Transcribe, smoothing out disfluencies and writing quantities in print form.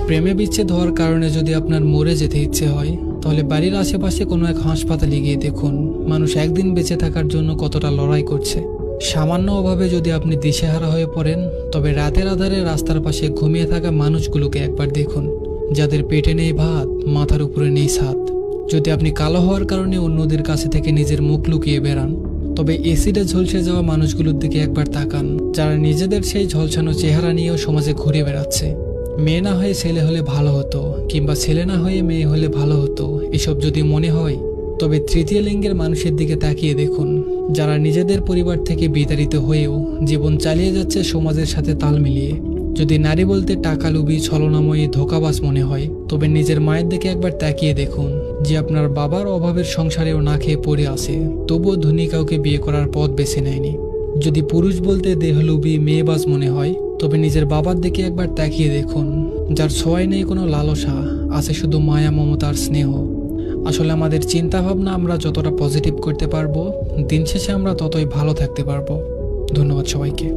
প্রেমে বিচ্ছেদ হওয়ার কারণে যদি আপনার মরে যেতে ইচ্ছে হয়, তাহলে বাড়ির আশেপাশে কোনো এক হাসপাতালে গিয়ে দেখুন মানুষ একদিন বেঁচে থাকার জন্য কতটা লড়াই করছে। সামান্য অভাবে যদি আপনি দিশেহারা হয়ে পড়েন, তবে রাতের আধারে রাস্তার পাশে ঘুমিয়ে থাকা মানুষগুলোকে একবার দেখুন, যাদের পেটে নেই ভাত, মাথার উপরে নেই ছাদ। যদি আপনি কালো হওয়ার কারণে অন্যদের কাছে থেকে নিজের মুখ লুকিয়ে বেড়ান, তবে এসিডে ঝলসে যাওয়া মানুষগুলোর দিকে একবার তাকান, যারা নিজেদের সেই ঝলসানো চেহারা নিয়েও সমাজে ঘুরে বেড়াচ্ছে। মেয়ে না হয়ে ছেলে হলে ভালো হতো, কিংবা ছেলে না হয়ে মেয়ে হলে ভালো হতো, এসব যদি মনে হয়, তবে তৃতীয় লিঙ্গের মানুষের দিকে তাকিয়ে দেখুন, যারা নিজেদের পরিবার থেকে বিতাড়িত হয়েও জীবন চালিয়ে যাচ্ছে সমাজের সাথে তাল মিলিয়ে। যদি নারী বলতে টাকা লোভী, ছলনাময়ী, ধোঁকাবাজ মনে হয়, তবে নিজের মায়ের দিকে একবার তাকিয়ে দেখুন, যে আপনার বাবার অভাবের সংসারেও না খেয়ে পড়ে আছে, তবুও ধনী কাউকে বিয়ে করার পথ বেছে নেয়নি। যদি পুরুষ বলতে দেহলোভী, মেয়েবাজ মনে হয়, তবে নিজের বাবার দিকে একবার তাকিয়ে দেখুন, যার ছোঁয়ায় নেই কোনো লালসা, আছে শুধু মায়া, মমতার স্নেহ। আসলে আমাদের চিন্তা ভাবনা আমরা যতটা পজিটিভ করতে পারবো, দিন শেষে আমরা ততই ভালো থাকতে পারবো। ধন্যবাদ সবাইকে।